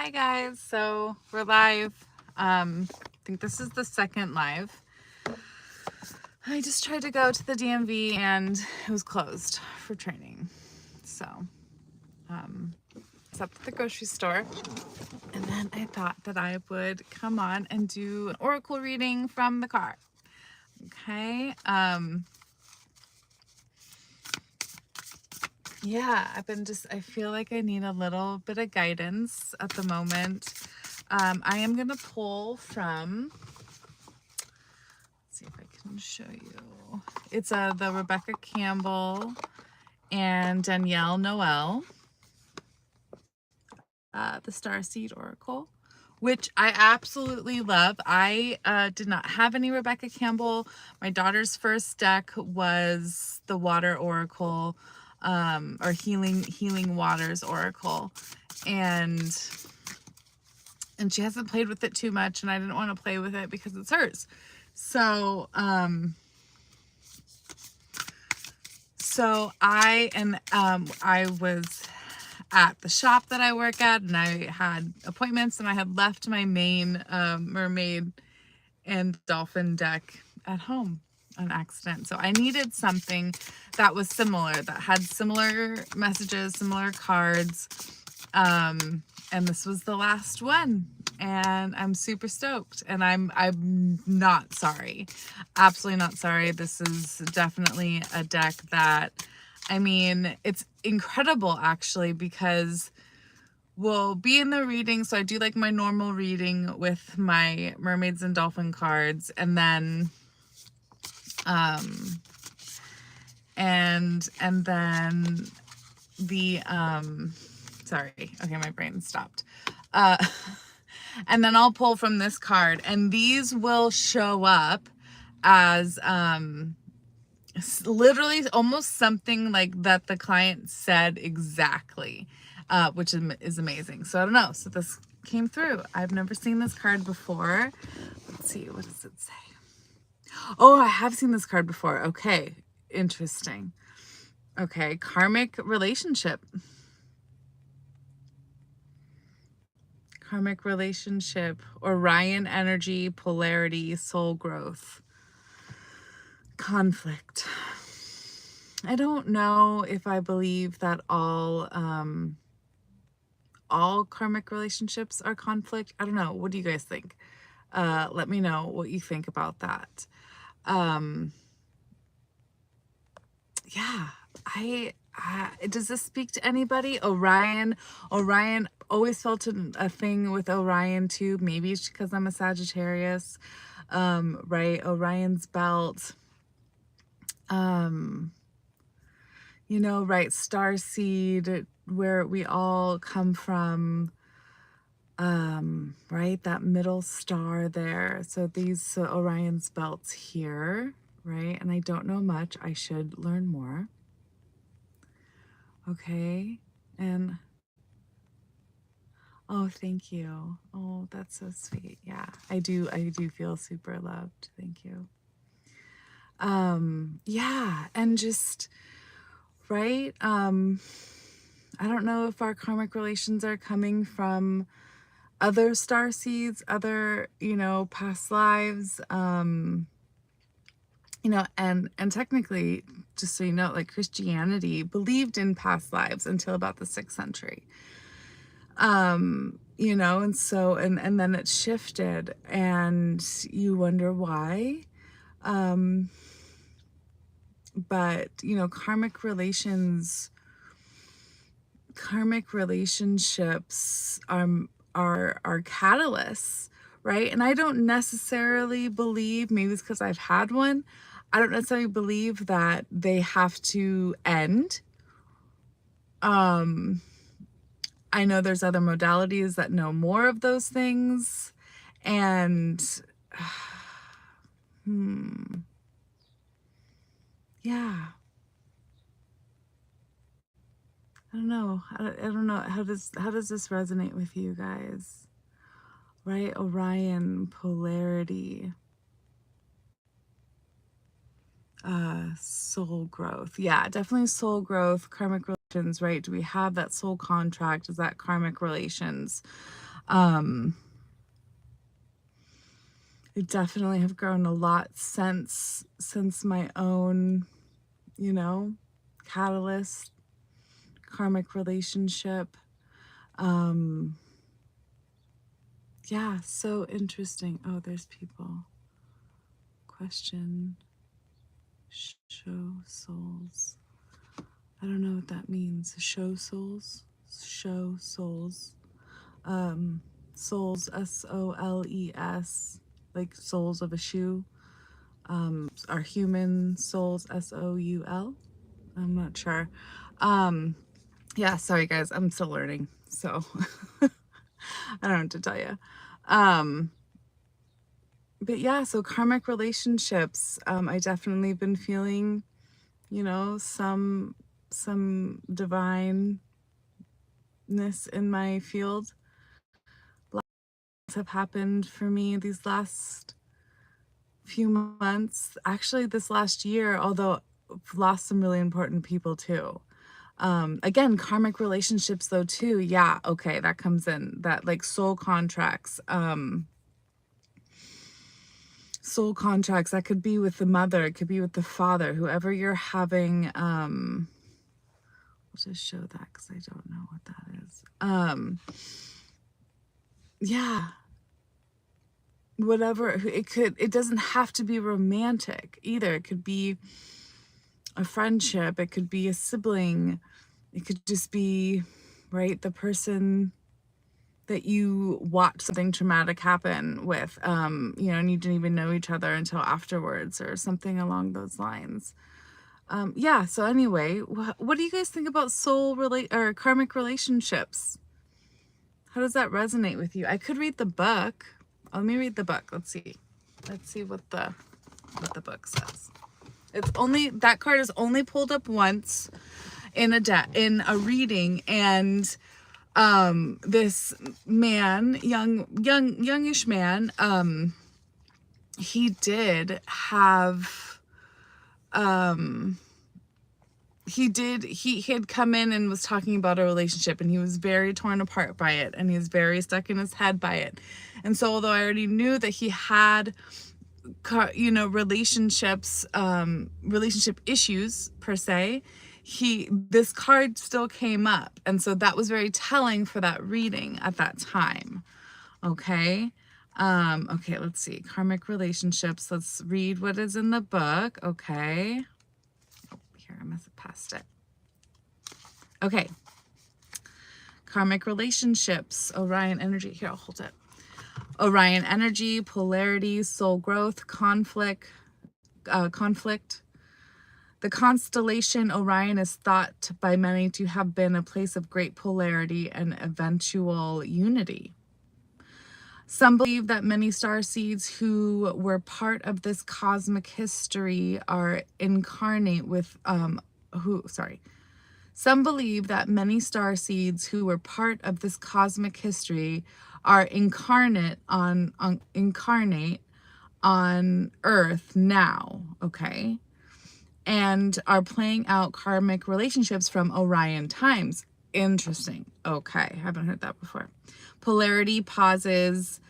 Hi guys, so we're live. I think this is the second live. I just tried to go to the DMV and it was closed for training. So, it's up at the grocery store. And then I thought that I would come on and do an oracle reading from the car. Okay. Yeah, I feel like I need a little bit of guidance at the moment. I am going to pull from, let's see if I can show you. It's the Rebecca Campbell and Danielle Noel, the Starseed Oracle, which I absolutely love. I did not have any Rebecca Campbell. My daughter's first deck was the Water Oracle, or Healing Waters Oracle, and she hasn't played with it too much, and I didn't want to play with it because it's hers. So I was at the shop that I work at, and I had appointments, and I had left my main mermaid and dolphin deck at home on accident. So I needed something that was similar, that had similar messages, similar cards. And this was the last one, and I'm super stoked, and I'm not sorry. Absolutely not sorry. This is definitely a deck that, I mean, it's incredible actually, because we'll be in the reading. So I do like my normal reading with my mermaids and dolphin cards, and then and then the sorry, okay, my brain stopped. And then I'll pull from this card, and these will show up as literally almost something like that the client said exactly, which is amazing. So I don't know. So this came through. I've never seen this card before. Let's see, what does it say? Oh, I have seen this card before. Okay, interesting. Okay, karmic relationship. Karmic relationship, Orion energy, polarity, soul growth, conflict. I don't know if I believe that all karmic relationships are conflict. I don't know. What do you guys think? Let me know what you think about that. Yeah, does this speak to anybody? Orion, always felt a thing with Orion too. Maybe it's because I'm a Sagittarius, right? Orion's belt, you know, right? Starseed, where we all come from, right? That middle star there. So these Orion's belts here, right? And I don't know much. I should learn more. Okay. And oh, thank you. Oh, that's so sweet. Yeah, I do feel super loved. Thank you. Yeah, and just right. I don't know if our karmic relations are coming from other star seeds, other, you know, past lives. You know, and technically, just so you know, like Christianity believed in past lives until about the 6th century. You know, and so and then it shifted, and you wonder why. But you know, karmic relationships are catalysts, right? And I don't necessarily believe, maybe it's because I've had one, I don't necessarily believe that they have to end. I know there's other modalities that know more of those things, and yeah, I don't know. I don't know. How does this resonate with you guys? Right? Orion, polarity, soul growth. Yeah, definitely soul growth, karmic relations, right? Do we have that soul contract? Is that karmic relations? I definitely have grown a lot since my own, you know, catalyst, karmic relationship. Yeah, so interesting. Oh, there's people. Question. Show souls. I don't know what that means. Show souls. Show souls. Souls, SOLES, like soles of a shoe. Are human souls, SOUL? I'm not sure. Yeah, sorry guys, I'm still learning, so I don't know what to tell you. But yeah, so karmic relationships, I definitely been feeling, you know, some divineness in my field. Lots have happened for me these last few months, actually this last year, although I've lost some really important people too. Again, karmic relationships though too. Yeah, okay, that comes in. That like soul contracts. Soul contracts, that could be with the mother, it could be with the father, whoever you're having. I'll just show that because I don't know what that is. Yeah, whatever it doesn't have to be romantic either. It could be a friendship, it could be a sibling, it could just be, right, the person that you watched something traumatic happen with, you know, and you didn't even know each other until afterwards or something along those lines. Yeah, so anyway, what do you guys think about or karmic relationships? How does that resonate with you? I could read the book. Let me read the book. Let's see. Let's see what the book says. It's only, that card is only pulled up once in a reading, and this man, youngish man, he did have he had come in and was talking about a relationship, and he was very torn apart by it, and he was very stuck in his head by it. And so although I already knew that he had, you know, relationship issues per se, this card still came up, and so that was very telling for that reading at that time. Okay. Okay, let's see. Karmic relationships. Let's read what is in the book. Okay. Oh, here, I must have passed it. Okay. Karmic relationships. Orion energy. Here, I'll hold it. Orion energy, polarity, soul growth, conflict. The constellation Orion is thought by many to have been a place of great polarity and eventual unity. Some believe that many starseeds who were part of this cosmic history are incarnate with Some believe that many starseeds who were part of this cosmic history are incarnate on Earth now, okay? And are playing out karmic relationships from Orion times. Interesting. Okay, haven't heard that before. Polarity causes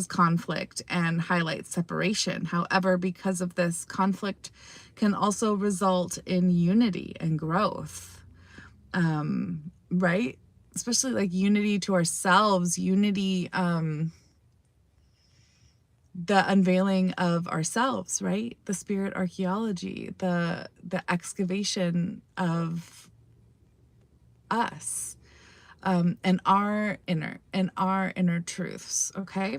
conflict and highlights separation. However, because of this, conflict can also result in unity and growth. Right? Especially like unity to ourselves, unity, the unveiling of ourselves, right? The spirit archaeology, the excavation of us, and our inner truths. Okay.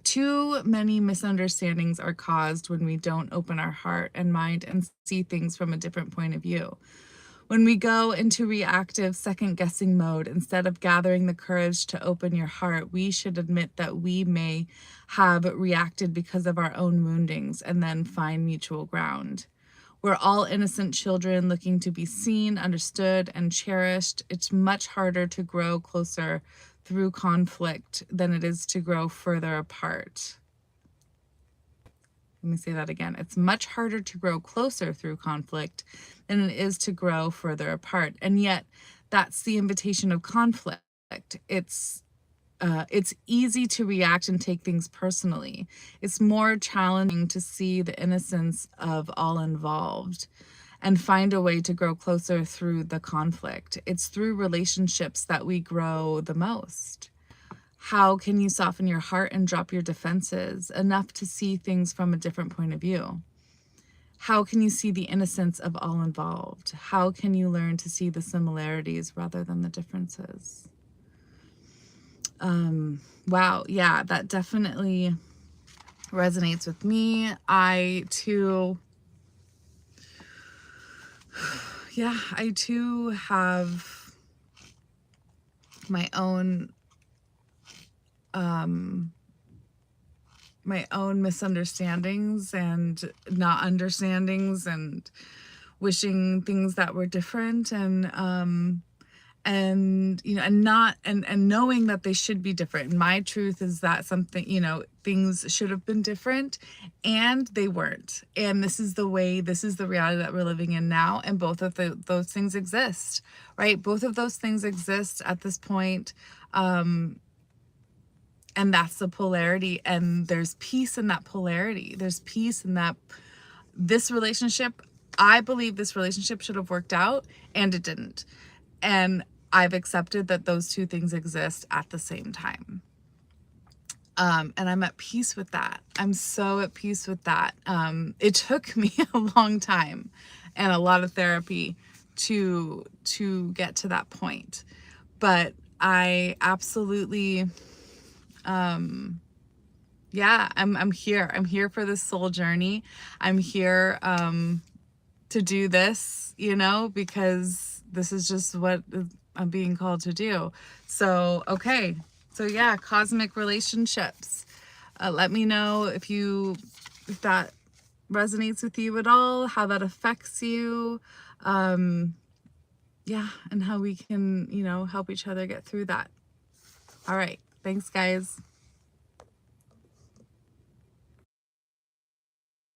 Too many misunderstandings are caused when we don't open our heart and mind and see things from a different point of view. When we go into reactive second-guessing mode, instead of gathering the courage to open your heart, we should admit that we may have reacted because of our own woundings and then find mutual ground. We're all innocent children looking to be seen, understood, and cherished. It's much harder to grow closer through conflict than it is to grow further apart. Let me say that again. It's much harder to grow closer through conflict than it is to grow further apart. And yet That's the invitation of conflict. It's easy to react and take things personally. It's more challenging to see the innocence of all involved and find a way to grow closer through the conflict. It's through relationships that we grow the most. How can you soften your heart and drop your defenses enough to see things from a different point of view? How can you see the innocence of all involved? How can you learn to see the similarities rather than the differences? Wow, yeah, that definitely resonates with me. I too have my own misunderstandings and not understandings and wishing things that were different, and you know, and knowing that they should be different. And my truth is that something, you know, things should have been different and they weren't, and this is the reality that we're living in now, and both of those things exist, right? Both of those things exist at this point, and that's the polarity, and there's peace in that polarity. There's peace in that. This relationship, I believe this relationship should have worked out, and it didn't. And I've accepted that those two things exist at the same time. And I'm at peace with that. I'm so at peace with that. It took me a long time and a lot of therapy to get to that point. But I absolutely, yeah, I'm here. I'm here for this soul journey. I'm here to do this, you know, because this is just what I'm being called to do. So, okay. So yeah, cosmic relationships. Let me know if that resonates with you at all, how that affects you. Yeah, and how we can, you know, help each other get through that. All right. Thanks, guys.